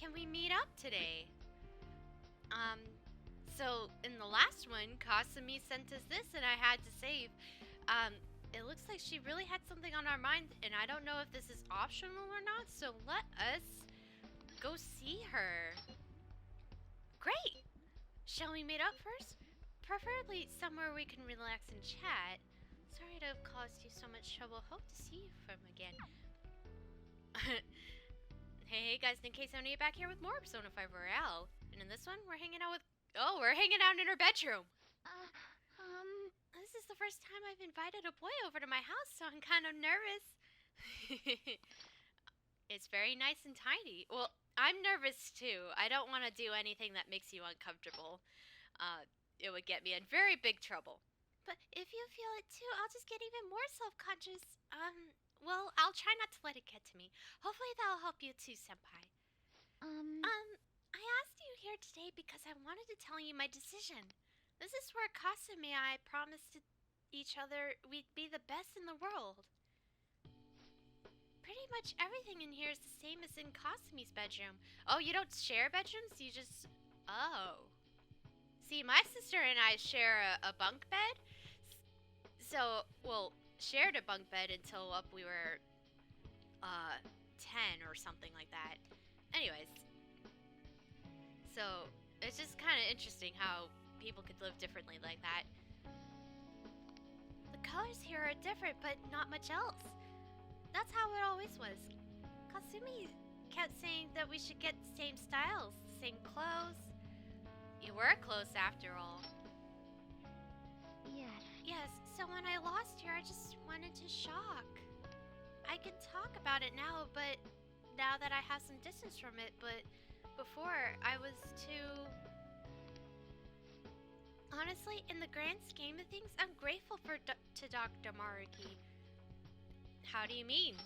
can we meet up today? So in the last one, Kasumi sent us this and I had to save. It looks like she really had something on our mind, and I don't know if this is optional or not, so let us go see her. Great! Shall we meet up first? Preferably somewhere we can relax and chat. Sorry to have caused you so much trouble. Hope to see you from again. Hey guys, in case I'm back here with more Persona 5R. And in this one, we're hanging out with... Oh, we're hanging out in her bedroom! This is the first time I've invited a boy over to my house, so I'm kind of nervous. It's very nice and tidy. Well, I'm nervous too. I don't want to do anything that makes you uncomfortable. It would get me in very big trouble. But if you feel it too, I'll just get even more self-conscious. Well, I'll try not to let it get to me. Hopefully that'll help you too, Senpai. I asked you here today because I wanted to tell you my decision. This is where Kasumi and I promised to each other we'd be the best in the world. Pretty much everything in here is the same as in Kasumi's bedroom. Oh, you don't share bedrooms? You just... Oh. See, my sister and I share a bunk bed. So, well, shared a bunk bed until we were 10 or something like that. Anyways. So, it's just kind of interesting how people could live differently like that. The colors here are different, but not much else. That's how it always was. Kasumi kept saying that we should get the same styles, same clothes. You were close after all. Yes, so when I lost you, I just went into shock. I can talk about it now, but now that I have some distance from it, but before I was too... Honestly, in the grand scheme of things, I'm grateful to Dr. Maruki. How do you mean?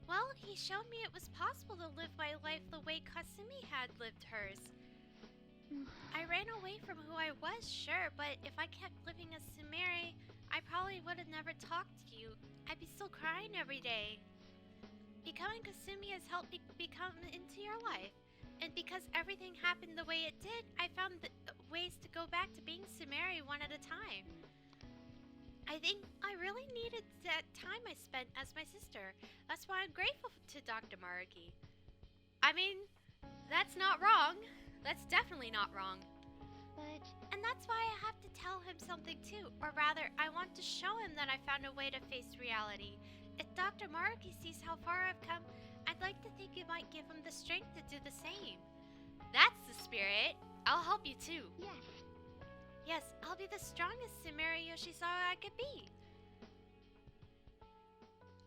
Well, he showed me it was possible to live my life the way Kasumi had lived hers. I ran away from who I was, sure, but if I kept living as Sumire, I probably would have never talked to you. I'd be still crying every day. Becoming Kasumi has helped me become into your life. And because everything happened the way it did, I found ways to go back to being Sumire one at a time. I think I really needed that time I spent as my sister. That's why I'm grateful to Dr. Maruki. I mean, that's not wrong. That's definitely not wrong. And that's why I have to tell him something too. Or rather, I want to show him that I found a way to face reality. If Dr. Maruki sees how far I've come, I'd like to think it might give him the strength to do the same. That's the spirit. I'll help you too. Yes, I'll be the strongest Sumire Yoshizawa I could be.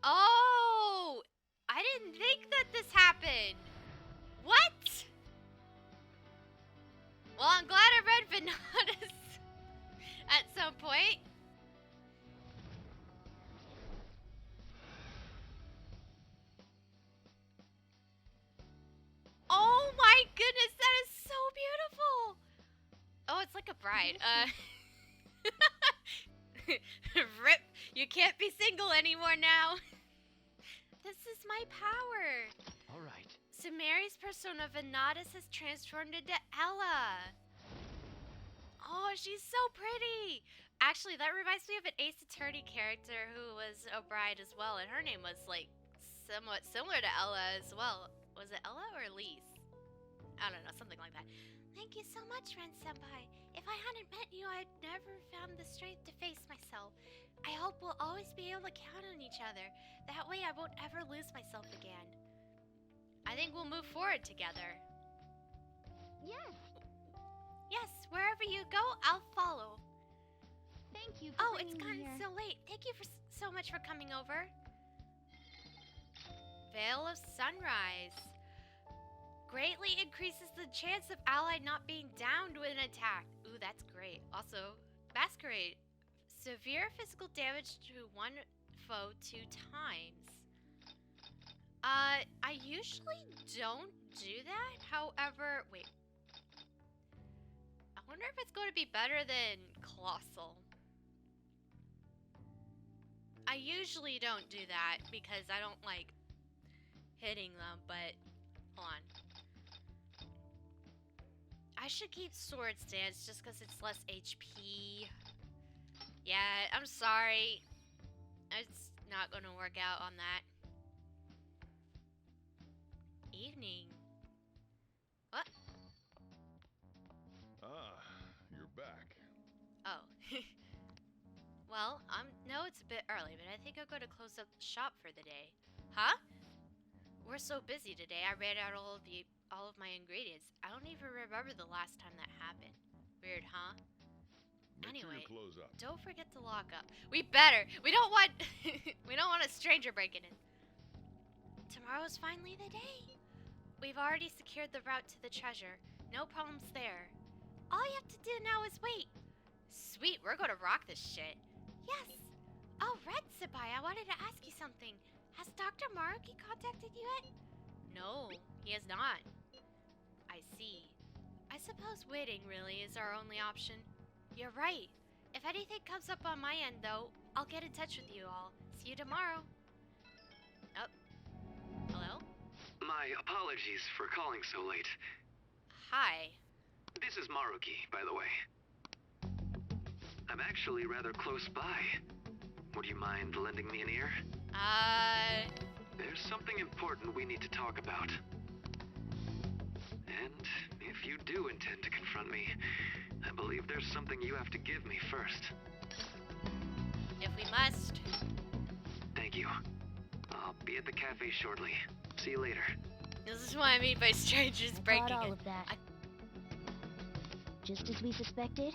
Oh! I didn't think that this happened. What? Well, I'm glad I read Venada's at some point. Oh my goodness, that is so beautiful! Oh, it's like a bride. Rip, you can't be single anymore now. This is my power. Alright. Sumire's persona Venada's has transformed into Ella. Oh, she's so pretty. Actually, that reminds me of an Ace Attorney character who was a bride as well, and her name was like somewhat similar to Ella as well. Was it Ella or Elise? I don't know, something like that. Thank you so much, Ren-senpai. If I hadn't met you, I'd never found the strength to face myself. I hope we'll always be able to count on each other. That way I won't ever lose myself again. I think we'll move forward together. Yes, wherever you go, I'll follow. Thank you Oh, for it's bringing me gotten here. so late. Thank you so much for coming over. Veil of Sunrise. Greatly increases the chance of ally not being downed when attacked. Ooh, that's great. Also, Masquerade. Severe physical damage to one foe 2 times. I usually don't do that. However, wait. I wonder if it's going to be better than Colossal. I usually don't do that because I don't like hitting them, but Hold on. I should keep Sword Stance just because it's less HP. Yeah, I'm sorry. It's not gonna work out on that. Evening. What? Ah, you're back. Oh. Well, no, it's a bit early, but I think I'll go to close up the shop for the day. Huh? We're so busy today, I ran out all of my ingredients. I don't even remember the last time that happened. Weird, huh? Make sure Anyway, you close up. don't forget to lock up. We better. We don't want we don't want a stranger breaking in. Tomorrow's finally the day. We've already secured the route to the treasure. No problems there. All you have to do now is wait. Sweet, we're gonna rock this shit. Yes. Oh, Red Senpai, I wanted to ask you something. Has Dr. Maruki contacted you yet? No, he has not. I see. I suppose waiting really is our only option. You're right. If anything comes up on my end, though, I'll get in touch with you all. See you tomorrow. Oh. Hello? My apologies for calling so late. Hi. This is Maruki, by the way. I'm actually rather close by. Would you mind lending me an ear? There's something important we need to talk about. And if you do intend to confront me, I believe there's something you have to give me first. If we must. Thank you. I'll be at the cafe shortly. See you later. This is what I mean by strangers breaking Got all in. of that. Just as we suspected,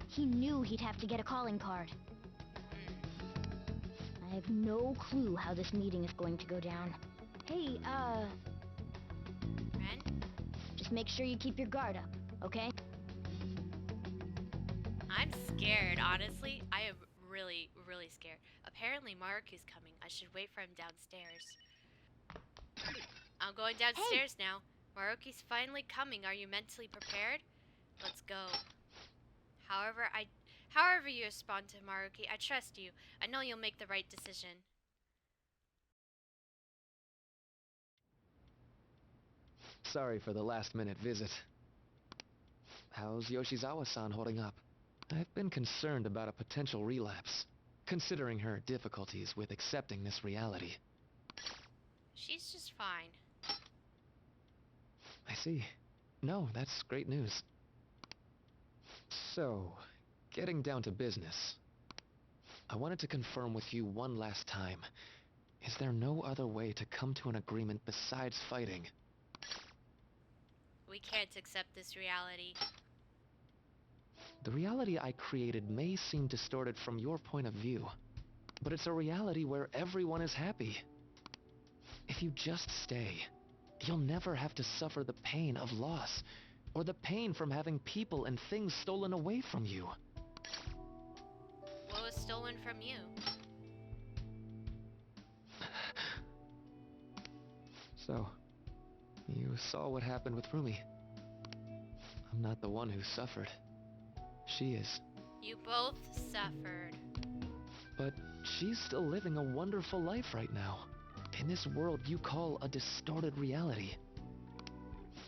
he knew he'd have to get a calling card. I have no clue how this meeting is going to go down. Hey, Ren? just make sure you keep your guard up, okay? I'm scared, honestly. I am really, really scared. Apparently Maruki's coming. I should wait for him downstairs. I'm going downstairs now. Maruki's finally coming. Are you mentally prepared? Let's go. However you respond to Maruki, I trust you. I know you'll make the right decision. Sorry for the last-minute visit. How's Yoshizawa-san holding up? I've been concerned about a potential relapse, considering her difficulties with accepting this reality. She's just fine. I see. No, that's great news. So, getting down to business. I wanted to confirm with you one last time. Is there no other way to come to an agreement besides fighting? We can't accept this reality. The reality I created may seem distorted from your point of view, but it's a reality where everyone is happy. If you just stay, you'll never have to suffer the pain of loss, or the pain from having people and things stolen away from you. What was stolen from you? So, you saw what happened with Rumi. I'm not the one who suffered. She is. You both suffered. But she's still living a wonderful life right now, in this world you call a distorted reality.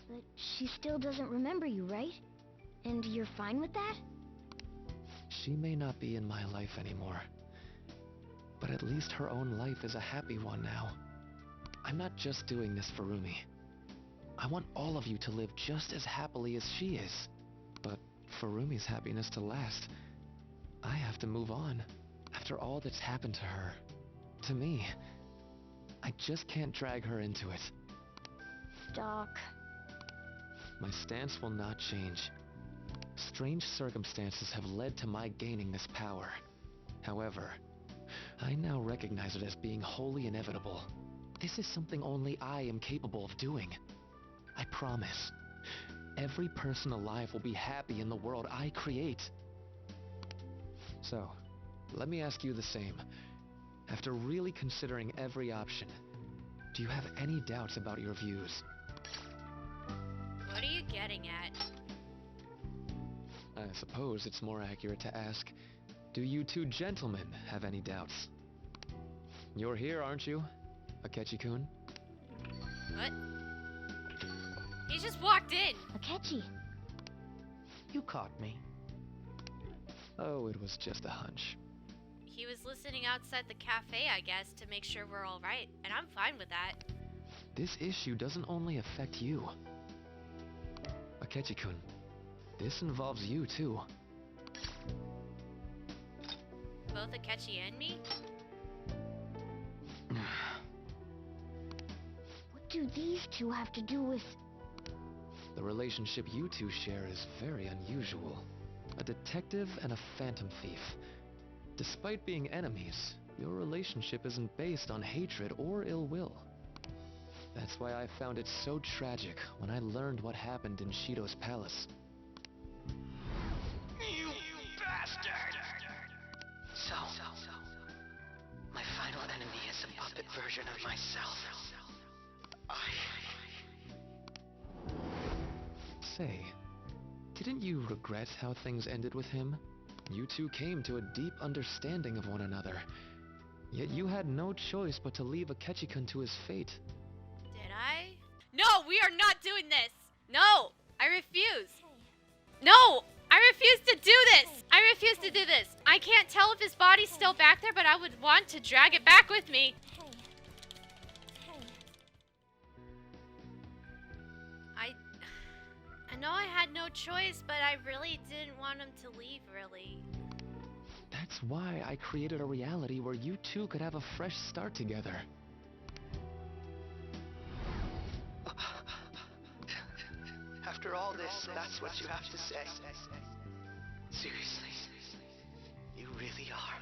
But she still doesn't remember you, right? And you're fine with that? She may not be in my life anymore, but at least her own life is a happy one now. I'm not just doing this for Rumi. I want all of you to live just as happily as she is. But for Rumi's happiness to last, I have to move on. After all that's happened to her, to me, I just can't drag her into it. Doc. My stance will not change. Strange circumstances have led to my gaining this power. However, I now recognize it as being wholly inevitable. This is something only I am capable of doing. I promise. Every person alive will be happy in the world I create. So, let me ask you the same. After really considering every option, do you have any doubts about your views? What are you getting at? I suppose it's more accurate to ask, do you two gentlemen have any doubts? You're here, aren't you, Akechi-kun? What? He just walked in. Akechi. You caught me. Oh, it was just a hunch. He was listening outside the cafe, I guess, to make sure we're all right, and I'm fine with that. This issue doesn't only affect you. Akechi-kun, this involves you too. Both Akechi and me? What do these two have to do with... The relationship you two share is very unusual. A detective and a phantom thief. Despite being enemies, your relationship isn't based on hatred or ill will. That's why I found it so tragic when I learned what happened in Shido's palace. You bastard! So, my final enemy is a puppet version of myself. Say, didn't you regret how things ended with him? You two came to a deep understanding of one another. Yet you had no choice but to leave Akechi-kun to his fate. Did I? No, we are not doing this! No! I refuse! No! I refuse to do this! I refuse to do this! I can't tell if his body's still back there, but I would want to drag it back with me. I know I had no choice, but I really didn't want him to leave, really. That's why I created a reality where you two could have a fresh start together. After all this, that's what you have to say. Seriously, you really are.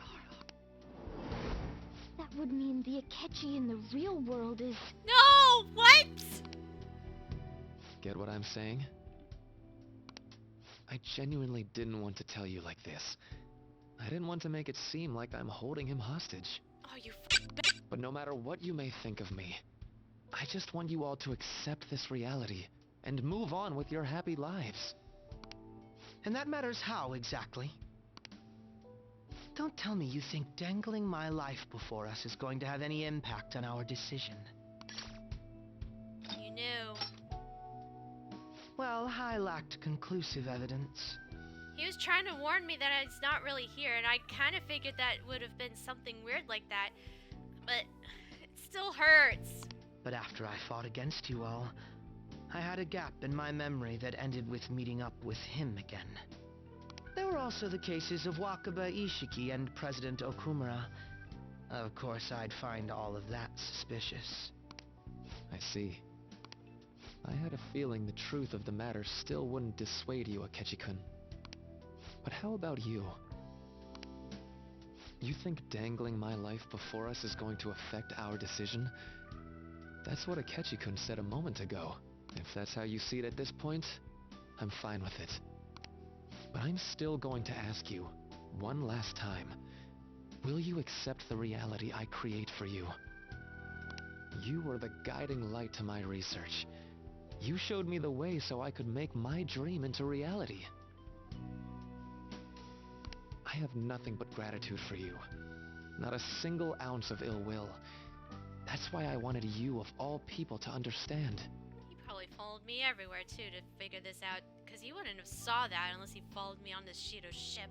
That would mean the Akechi in the real world is... No! What? Get what I'm saying? I genuinely didn't want to tell you like this. I didn't want to make it seem like I'm holding him hostage. Oh, you But no matter what you may think of me, I just want you all to accept this reality and move on with your happy lives. And that matters how, exactly? Don't tell me you think dangling my life before us is going to have any impact on our decision. You knew. Well, I lacked conclusive evidence. He was trying to warn me that it's not really here, and I kind of figured that would have been something weird like that. But it still hurts. But after I fought against you all, I had a gap in my memory that ended with meeting up with him again. There were also the cases of Wakaba Ishiki and President Okumura. Of course, I'd find all of that suspicious. I see. I had a feeling the truth of the matter still wouldn't dissuade you, Akechi-kun. But how about you? You think dangling my life before us is going to affect our decision? That's what Akechi-kun said a moment ago. If that's how you see it at this point, I'm fine with it. But I'm still going to ask you, one last time, will you accept the reality I create for you? You were the guiding light to my research. You showed me the way so I could make my dream into reality. I have nothing but gratitude for you. Not a single ounce of ill will. That's why I wanted you, of all people, to understand. He probably followed me everywhere, too, to figure this out. Because he wouldn't have saw that unless he followed me on this Shido ship.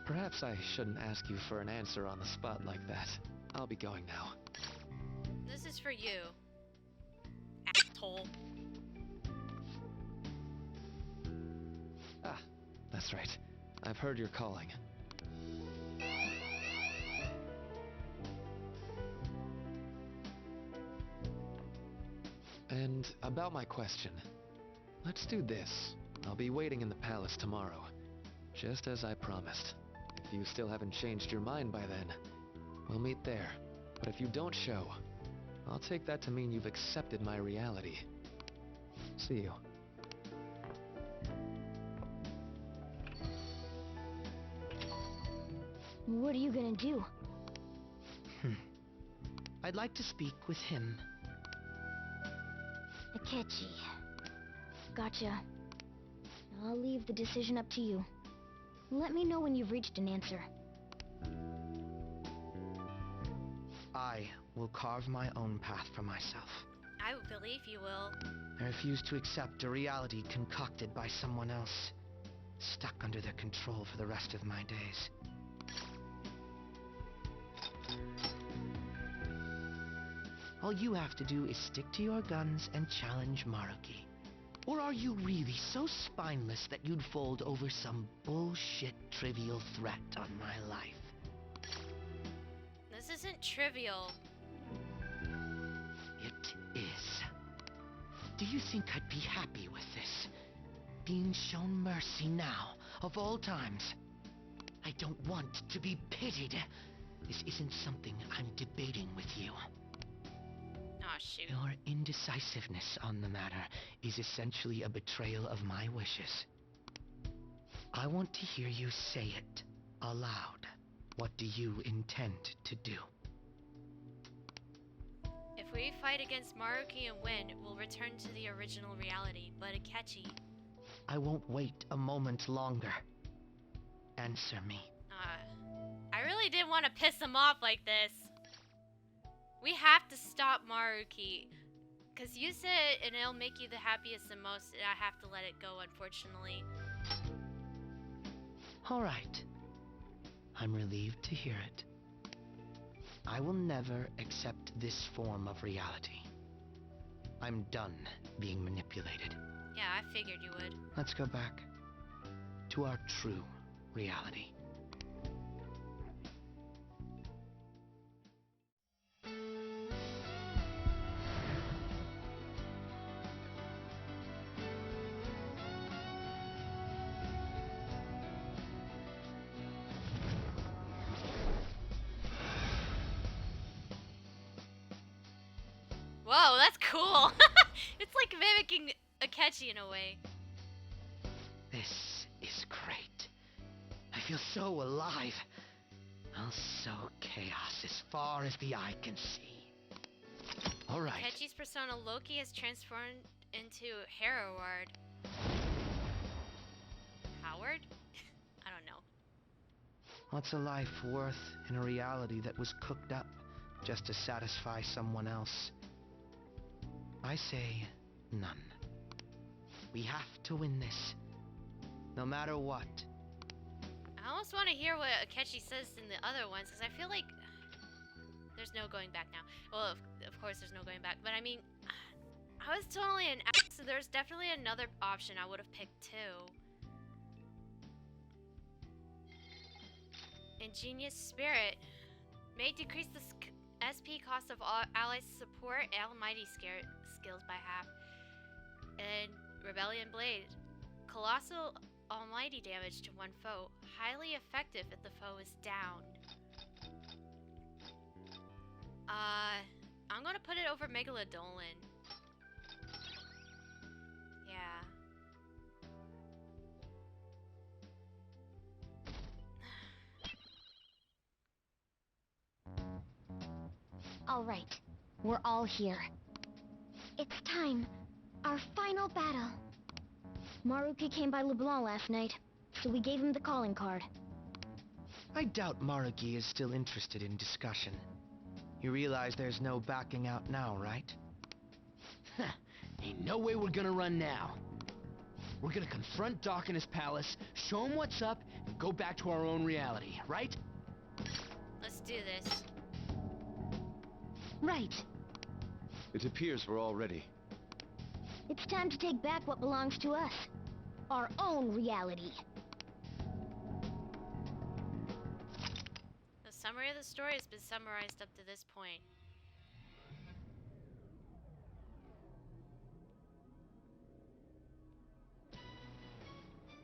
Perhaps I shouldn't ask you for an answer on the spot like that. I'll be going now. This is for you. Asshole. Ah, that's right. I've heard you're calling. And about my question. Let's do this. I'll be waiting in the palace tomorrow, just as I promised. If you still haven't changed your mind by then, we'll meet there. But if you don't show, I'll take that to mean you've accepted my reality. See you. What are you gonna do? I'd like to speak with him. Akechi. Gotcha. I'll leave the decision up to you. Let me know when you've reached an answer. I will carve my own path for myself. I would believe you will. I refuse to accept a reality concocted by someone else, stuck under their control for the rest of my days. All you have to do is stick to your guns and challenge Maruki. Or are you really so spineless that you'd fold over some bullshit trivial threat on my life? This isn't trivial. It is. Do you think I'd be happy with this? Being shown mercy now, of all times? I don't want to be pitied. This isn't something I'm debating with you. Aw, shoot. Your indecisiveness on the matter is essentially a betrayal of my wishes. I want to hear you say it aloud. What do you intend to do? If we fight against Maruki and win, we'll return to the original reality, but Akechi... I won't wait a moment longer. Answer me. I really didn't want to piss him off like this. We have to stop Maruki. Because use it and it'll make you the happiest and most, and I have to let it go, unfortunately. Alright. I'm relieved to hear it. I will never accept this form of reality. I'm done being manipulated. Yeah, I figured you would. Let's go back to our true reality. Whoa, that's cool. It's like mimicking Akechi in a way. This is great. I feel so alive. I'll sow chaos as far as the eye can see. Alright. Akechi's persona Loki has transformed into Heroward. Howard? I don't know. What's a life worth in a reality that was cooked up just to satisfy someone else? I say none. We have to win this, no matter what. I almost want to hear what Akechi says in the other ones, because I feel like there's no going back now. Well, of course there's no going back, but I mean, I was totally an ass, so there's definitely another option I would have picked too. Ingenious Spirit may decrease the SP cost of all allies support Almighty skills by half. And Rebellion Blade. Colossal almighty damage to one foe. Highly effective if the foe is down. I'm gonna put it over Megalodolin. Yeah. All right, we're all here. It's time. Our final battle. Maruki came by Leblanc last night, so we gave him the calling card. I doubt Maruki is still interested in discussion. You realize there's no backing out now, right? Ain't no way we're gonna run now. We're gonna confront Doc in his palace, show him what's up, and go back to our own reality, right? Let's do this. Right. It appears we're all ready. It's time to take back what belongs to us. Our own reality. The summary of the story has been summarized up to this point.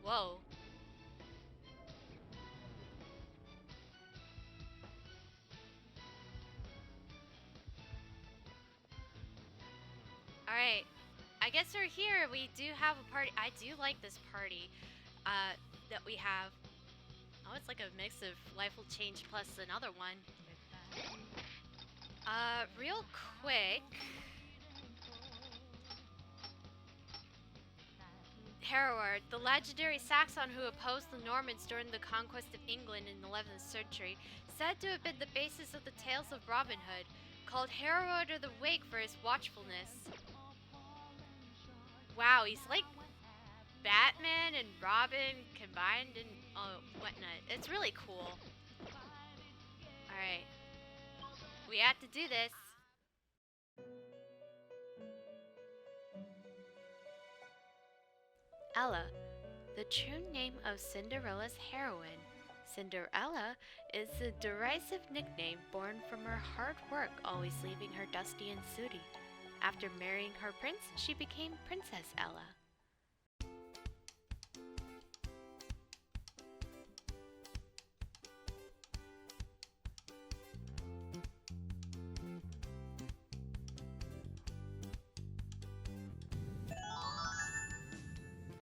Whoa. Alright. I guess we're here. We do have a party. I do like this party that we have. Oh, it's like a mix of Life Will Change plus another one. Real quick. Hereward, the legendary Saxon who opposed the Normans during the conquest of England in the 11th century, said to have been the basis of the tales of Robin Hood, called Hereward of the Wake for his watchfulness. Wow, he's like Batman and Robin combined and whatnot. It's really cool. Alright. We have to do this. Ella, the true name of Cinderella's heroine. Cinderella is a derisive nickname born from her hard work always leaving her dusty and sooty. After marrying her prince, she became Princess Ella.